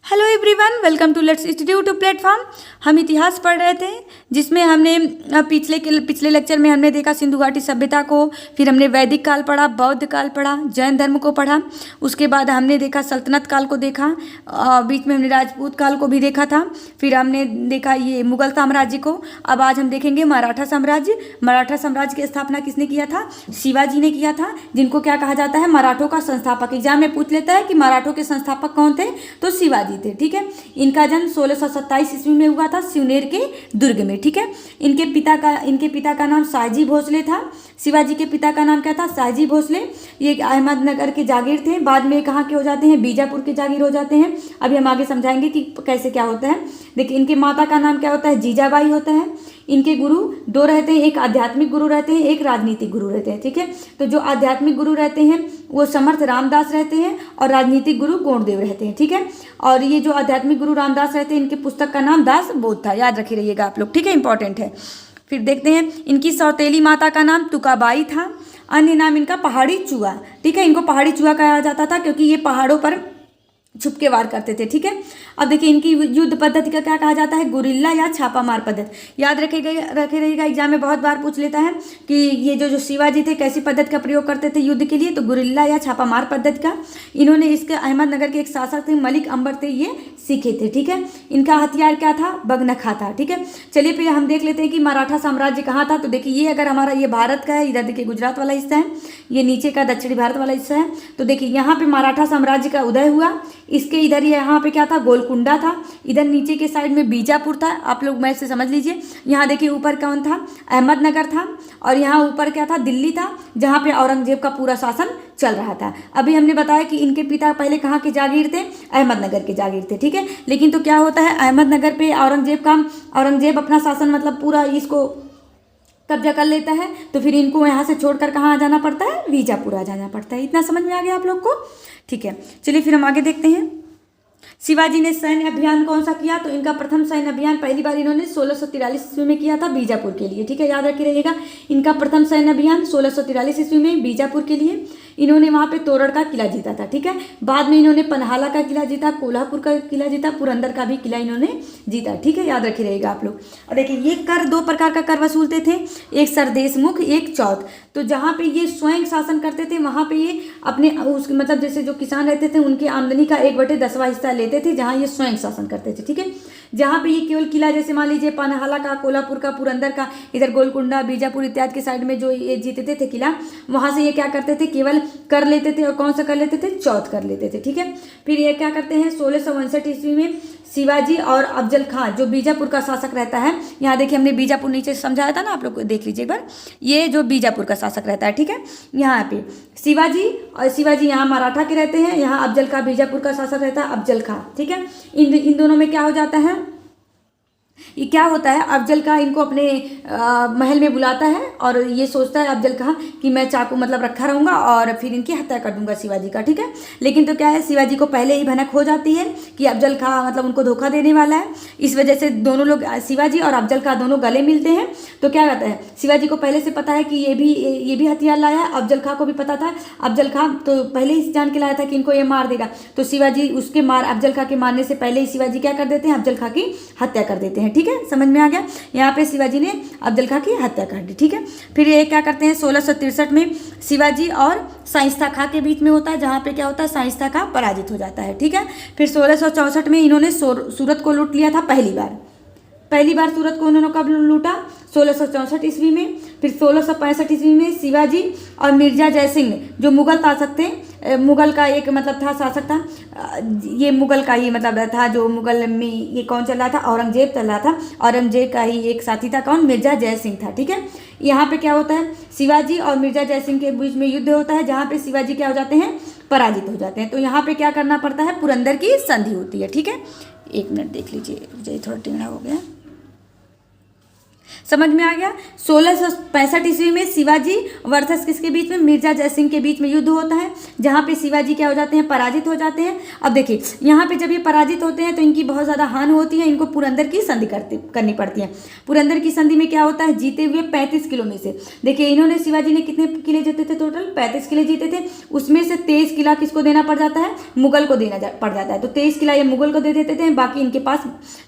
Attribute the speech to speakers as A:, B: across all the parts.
A: Hello everyone, welcome to Let's Study YouTube platform. हम इतिहास पढ़ रहे थे जिसमें हमने पिछले लेक्चर में हमने देखा सिंधु घाटी सभ्यता को, फिर हमने वैदिक काल पढ़ा, बौद्ध काल पढ़ा, जैन धर्म को पढ़ा। उसके बाद हमने देखा सल्तनत काल को देखा, बीच में हमने राजपूत काल को भी देखा था, फिर हमने देखा ये मुगल साम्राज्य को। अब आज हम देखेंगे मराठा साम्राज्य। मराठा साम्राज्य की स्थापना किसने किया था? शिवाजी ने किया था, जिनको क्या कहा जाता है? मराठों का संस्थापक। एग्जाम में पूछ लेता है कि मराठों के संस्थापक कौन थे, तो शिवाजी थे। ठीक है, इनका जन्म 1627 ईस्वी में हुआ था सिवनेर के दुर्ग में। ठीक है, इनके पिता का नाम शाहजी भोसले था। शिवाजी के पिता का नाम क्या था? शाहजी भोसले। ये अहमदनगर के जागीर थे, बाद में कहाँ के हो जाते हैं? बीजापुर के जागीर हो जाते हैं। अभी हम आगे समझाएंगे कि कैसे क्या होता है। देखिए, इनके माता का नाम क्या होता है? जीजाबाई होता है। इनके गुरु दो रहते हैं, एक आध्यात्मिक गुरु रहते हैं, एक राजनीतिक गुरु रहते हैं। ठीक है, तो जो आध्यात्मिक गुरु रहते हैं वो समर्थ रामदास रहते हैं और राजनीतिक गुरु गौड़देव रहते हैं। ठीक है, और ये जो आध्यात्मिक गुरु रामदास रहते हैं, इनके पुस्तक का नाम दास बोध था। याद रखे रहिएगा आप लोग, ठीक है, इंपॉर्टेंट है। फिर देखते हैं, इनकी सौतेली माता का नाम तुकाबाई था, अन्य नाम इनका पहाड़ी चूहा। ठीक है, इनको पहाड़ी चूहा कहा जाता था क्योंकि ये पहाड़ों पर छुप के वार करते थे। ठीक है, अब देखिए, इनकी युद्ध पद्धति का क्या कहा जाता है? गुरिल्ला या छापामार पद्धति। याद रखे रहिएगा, एग्जाम में बहुत बार पूछ लेता है कि ये जो शिवाजी थे कैसी पद्धति का प्रयोग करते थे युद्ध के लिए, तो गुरिल्ला या छापामार पद्धति का। इन्होंने इसके अहमदनगर के एक शासक थे मलिक अंबर थे, ये सीखे थे। ठीक है, इनका हथियार क्या था? बगनखा था। ठीक है, चलिए फिर हम देख लेते हैं कि मराठा साम्राज्य कहाँ था। तो देखिए, ये अगर हमारा ये भारत का है, इधर देखिए गुजरात वाला हिस्सा है, ये नीचे का दक्षिणी भारत वाला हिस्सा है। तो देखिए, यहाँ पे मराठा साम्राज्य का उदय हुआ। इसके इधर यहाँ पे क्या था? गोलकुंडा था। इधर नीचे के साइड में बीजापुर था। आप लोग मैप से समझ लीजिए। यहाँ देखिए ऊपर कौन था? अहमदनगर था, और यहाँ ऊपर क्या था? दिल्ली था, जहाँ पे औरंगजेब का पूरा शासन चल रहा था। अभी हमने बताया कि इनके पिता पहले कहाँ के जागीर थे? अहमदनगर के जागीर थे। ठीक है, लेकिन तो क्या होता है, अहमदनगर पे औरंगजेब अपना शासन मतलब पूरा इसको कब्जा कर लेता है, तो फिर इनको यहाँ से छोड़कर कहाँ आ जाना पड़ता है? बीजापुर आ जाना पड़ता है। इतना समझ में आ गया आप लोग को? ठीक है, चलिए फिर हम आगे देखते हैं। शिवाजी ने सैन्य अभियान कौन सा किया? तो इनका प्रथम सैन्य अभियान पहली बार इन्होंने 1643 ईस्वी में किया था बीजापुर के लिए। ठीक है, याद रखिए रहिएगा, इनका प्रथम सैन्य अभियान 1643 ईस्वी में बीजापुर के लिए। इन्होंने वहाँ पे तोरण का किला जीता था। ठीक है, बाद में इन्होंने पन्हाला का किला जीता, कोल्हापुर का किला जीता, पुरंदर का भी किला इन्होंने जीता। ठीक है, याद रखिए रहिएगा आप लोग। और देखिए, ये कर दो प्रकार का कर वसूलते थे, एक सरदेशमुख, एक चौथ। तो जहाँ पे ये स्वयं शासन करते थे वहाँ पे ये अपने उस मतलब जैसे जो किसान रहते थे उनकी आमदनी का 1/10वां हिस्सा लेते थे, जहाँ ये स्वयं शासन करते थे। ठीक है, जहाँ पे ये केवल किला जैसे मान लीजिए पन्हाला का, कोल्हापुर का, पुरंदर का, इधर गोलकुंडा, बीजापुर इत्यादि के साइड में जो ये जीतते थे किला, वहाँ से ये क्या करते थे? केवल कर लेते थे। और कौन सा कर लेते थे? चौथ कर लेते थे। ठीक है, फिर ये क्या करते हैं? 1659 ईस्वी में शिवाजी और अफजल खां जो बीजापुर का शासक रहता है, यहाँ देखिए हमने बीजापुर नीचे समझाया था ना, आप लोग को देख लीजिए एक बार। ये जो बीजापुर का शासक रहता है, ठीक है, यहाँ पे शिवाजी यहाँ मराठा के रहते हैं, यहाँ अफजल खां बीजापुर का शासक रहता है, अफजल खां। ठीक है, इन दोनों में क्या हो जाता है? ये क्या होता है? अफजल खां इनको अपने महल में बुलाता है और ये सोचता है अफजल खां कि मैं चाकू मतलब रखा रहूँगा और फिर इनकी हत्या कर दूंगा शिवाजी का। ठीक है, लेकिन तो क्या है, शिवाजी को पहले ही भनक हो जाती है कि अफजल खां मतलब उनको धोखा देने वाला है। इस वजह से दोनों लोग, शिवाजी और अफजल खां दोनों गले मिलते हैं। तो क्या कहता है, शिवाजी को पहले से पता है कि ये भी हथियार लाया है, अफजल खां को भी पता था। अफजल खां तो पहले ही जान के लाया था कि इनको ये मार देगा, तो शिवाजी अफजल खां के मारने से पहले ही शिवाजी क्या कर देते हैं? अफजल खां की हत्या कर देते हैं। ठीक है, समझ में आ गया? यहाँ पे शिवाजी ने अफजल खां की हत्या कर दी। ठीक है, फिर ये क्या करते हैं? 1663 में शिवाजी और शाइस्ता खां के बीच में होता है, जहाँ पे क्या होता है? शाइस्ता खां पराजित हो जाता है। ठीक है, फिर 1664 में इन्होंने सूरत को लूट लिया था पहली बार सूरत को उन्होंने कब लूटा? 1664 ईस्वी में। फिर 1665 ईस्वी में शिवाजी और मिर्जा जयसिंह जो मुगल शासक थे, मुगल का एक मतलब था शासक था, ये मुगल का ही मतलब था, जो मुगल में ये कौन चल रहा था? औरंगजेब चल रहा था। औरंगजेब का ही एक साथी था, कौन? मिर्जा जयसिंह था। ठीक है, यहाँ पे क्या होता है? शिवाजी और मिर्जा जयसिंह के बीच में युद्ध होता है, जहाँ पे शिवाजी क्या हो जाते हैं? पराजित हो जाते हैं। तो यहाँ पे क्या करना पड़ता है? पुरंदर की संधि होती है। ठीक है, एक मिनट देख लीजिए, मुझे थोड़ा टेढ़ा हो गया। समझ में आ गया। 1665 ईस्वी में शिवाजी वर्सेस किसके बीच में, मिर्जा जयसिंह के बीच में युद्ध होता है, जहाँ पे शिवाजी क्या हो जाते हैं, पराजित हो जाते हैं। अब देखिए यहाँ पे जब ये पराजित होते हैं तो इनकी बहुत ज़्यादा हानि होती है, इनको पुरंदर की संधि करनी पड़ती है। पुरंदर की संधि में क्या होता है, जीते हुए 35 किलो में से, देखिए इन्होंने, शिवाजी ने कितने किले जीते थे, टोटल 35 किले जीते थे, उसमें से 23 किला किसको देना पड़ जाता है, मुगल को देना पड़ जाता है। तो 23 किला ये मुगल को दे देते थे, बाकी इनके पास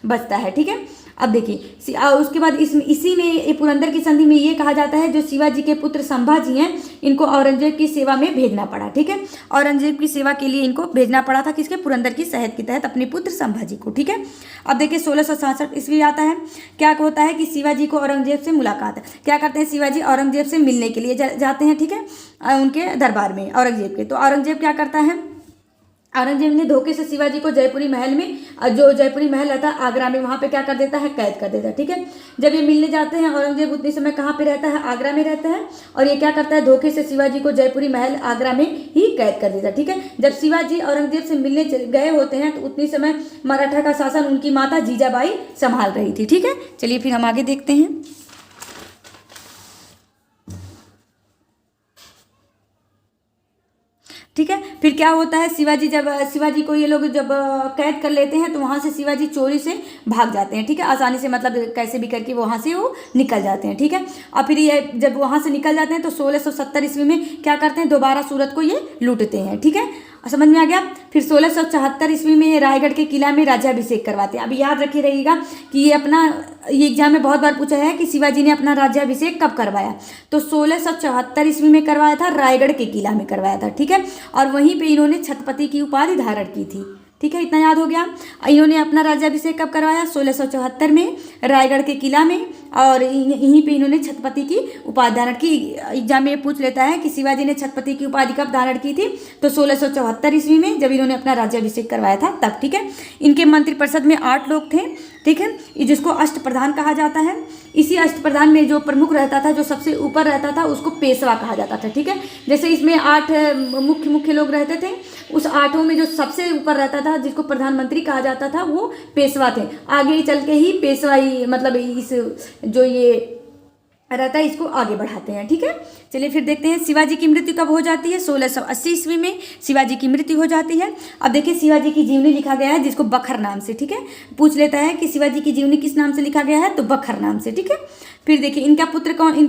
A: बचता है। ठीक है, अब देखिए उसके बाद इसी में पुरंदर की संधि में ये कहा जाता है जो शिवाजी के पुत्र संभाजी हैं इनको औरंगजेब की सेवा में भेजना पड़ा। ठीक है, औरंगजेब की सेवा के लिए इनको भेजना पड़ा था, किसके, पुरंदर की शहद के तहत अपने पुत्र संभाजी को। ठीक है, अब देखिए 1667 ईस्वी आता है, क्या होता है कि शिवाजी को औरंगजेब से मुलाकात है, क्या करते हैं शिवाजी औरंगजेब से मिलने के लिए जाते हैं। ठीक है, उनके दरबार में औरंगजेब के, तो औरंगजेब क्या करता है, औरंगजेब ने धोखे से शिवाजी को जयपुरी महल में, जो जयपुरी महल रहता है आगरा में, वहाँ पे क्या कर देता है, कैद कर देता है। ठीक है, जब ये मिलने जाते हैं औरंगजेब उतने समय कहाँ पे रहता है, आगरा में रहता है, और ये क्या करता है, धोखे से शिवाजी को जयपुरी महल आगरा में ही कैद कर देता है। ठीक है, जब शिवाजी औरंगजेब से मिलने गए होते हैं तो उतनी समय मराठा का शासन उनकी माता जीजाबाई संभाल रही थी। ठीक है, चलिए फिर हम आगे देखते हैं। ठीक है, फिर क्या होता है, शिवाजी को ये लोग जब कैद कर लेते हैं तो वहाँ से शिवाजी चोरी से भाग जाते हैं। ठीक है, आसानी से, मतलब कैसे भी करके वहाँ से वो निकल जाते हैं। ठीक है, और फिर ये जब वहाँ से निकल जाते हैं तो 1670 ईस्वी में क्या करते हैं, दोबारा सूरत को ये लूटते हैं। ठीक है, समझ में आ गया। फिर 1674 ईस्वी में ये रायगढ़ के किला में राज्याभिषेक करवाते हैं। अब याद रखिए रहिएगा कि ये एग्जाम में बहुत बार पूछा है कि शिवाजी ने अपना राज्याभिषेक कब करवाया, तो 1674 ईस्वी में करवाया था, रायगढ़ के किला में करवाया था। ठीक है, और वहीं पे इन्होंने छत्रपति की उपाधि धारण की थी। ठीक है, इतना याद हो गया। इन्होंने अपना राज्याभिषेक कब करवाया, 1674 में, रायगढ़ के किला में, और यहीं पे इन्होंने छत्रपति की उपाधि धारण की। एग्जाम में पूछ लेता है कि शिवाजी ने छत्रपति की उपाधि कब धारण की थी, तो 1674 ईस्वी में, जब इन्होंने अपना राज्याभिषेक करवाया था तब। ठीक है, इनके मंत्रिपरिषद में 8 लोग थे। ठीक है, जिसको अष्टप्रधान कहा जाता है। इसी अष्टप्रधान में जो प्रमुख रहता था, जो सबसे ऊपर रहता था, उसको पेशवा कहा जाता था। ठीक है, जैसे इसमें 8 मुख्य लोग रहते थे, उस 8 में जो सबसे ऊपर रहता था, जिसको प्रधानमंत्री कहा जाता था, वो पेशवा थे। आगे चल के ही पेशवाई, मतलब इस जो ये रहता है इसको आगे बढ़ाते हैं। ठीक है, चलिए फिर देखते हैं शिवाजी की मृत्यु कब हो जाती है। 1680 ईस्वी में शिवाजी की मृत्यु हो जाती है। अब देखिए शिवाजी की जीवनी लिखा गया है, जिसको बखर नाम से। ठीक है, पूछ लेता है कि शिवाजी की जीवनी किस नाम से लिखा गया है, तो बखर नाम से। ठीक है, फिर देखिए इनके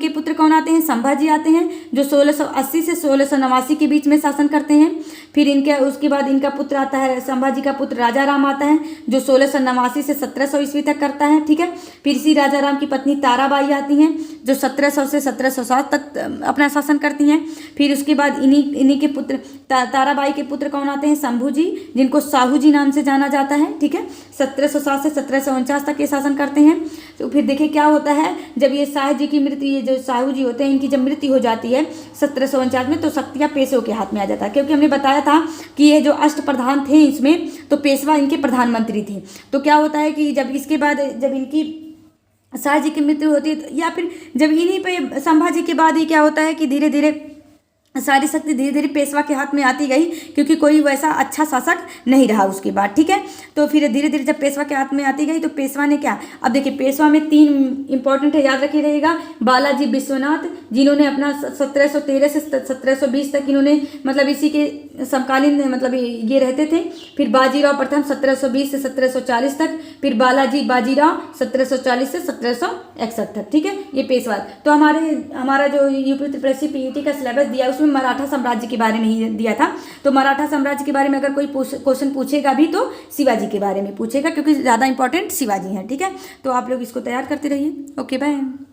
A: पुत्र कौन आते हैं, संभाजी आते हैं, जो 1680 से 1689 के बीच में शासन करते हैं। फिर उसके बाद इनका पुत्र आता है, संभाजी का पुत्र राजा राम आता है, जो 1689 से 1700 ईस्वी तक करता है। ठीक है, फिर इसी राजा राम की पत्नी ताराबाई आती हैं, जो 1700 से 1707 तक अपना शासन करती हैं। फिर उसके बाद इन्हीं के पुत्र, ताराबाई के पुत्र कौन आते हैं, शंभू जी, जिनको साहू जी नाम से जाना जाता है। ठीक है, 1707 से 1749 तक ये शासन करते हैं। तो फिर देखिए क्या होता है, जब ये शाह जी की मृत्यु, ये जो साहू जी होते हैं, इनकी जब मृत्यु हो जाती है 1749 में, तो शक्तियाँ पेशवे के हाथ में आ जाता है। क्योंकि हमने बताया था कि ये जो अष्टप्रधान थे इसमें, तो पेशवा इनके प्रधानमंत्री थे। तो क्या होता है कि जब इसके बाद, जब इनकी शाह जी की मृत्यु होती है, या फिर जब इन्हीं पे संभाजी के बाद ही क्या होता है कि धीरे धीरे सारी शक्ति धीरे धीरे पेशवा के हाथ में आती गई, क्योंकि कोई वैसा अच्छा शासक नहीं रहा उसके बाद। ठीक है, तो फिर धीरे धीरे जब पेशवा के हाथ में आती गई, तो पेशवा ने क्या, अब देखिए पेशवा में 3 इंपॉर्टेंट है, याद रखिए रहेगा। बालाजी विश्वनाथ, जिन्होंने अपना 1713 से 1720 तक इन्होंने, मतलब इसी के समकालीन, मतलब ये रहते थे। फिर बाजीराव प्रथम 1720 से 1740 तक, फिर बाजीराव 1740 से 1761 तक। ठीक है, ये पेशवा। तो हमारा जो यूपी त्रिपक्षीय पीईटी का सिलेबस दिया उसमें मराठा साम्राज्य के बारे में ही दिया था। तो मराठा साम्राज्य के बारे में अगर कोई क्वेश्चन पूछेगा भी तो शिवाजी के बारे में पूछेगा, क्योंकि ज़्यादा इंपॉर्टेंट शिवाजी हैं। ठीक है, तो आप लोग इसको तैयार करते रहिए। Okay, bye.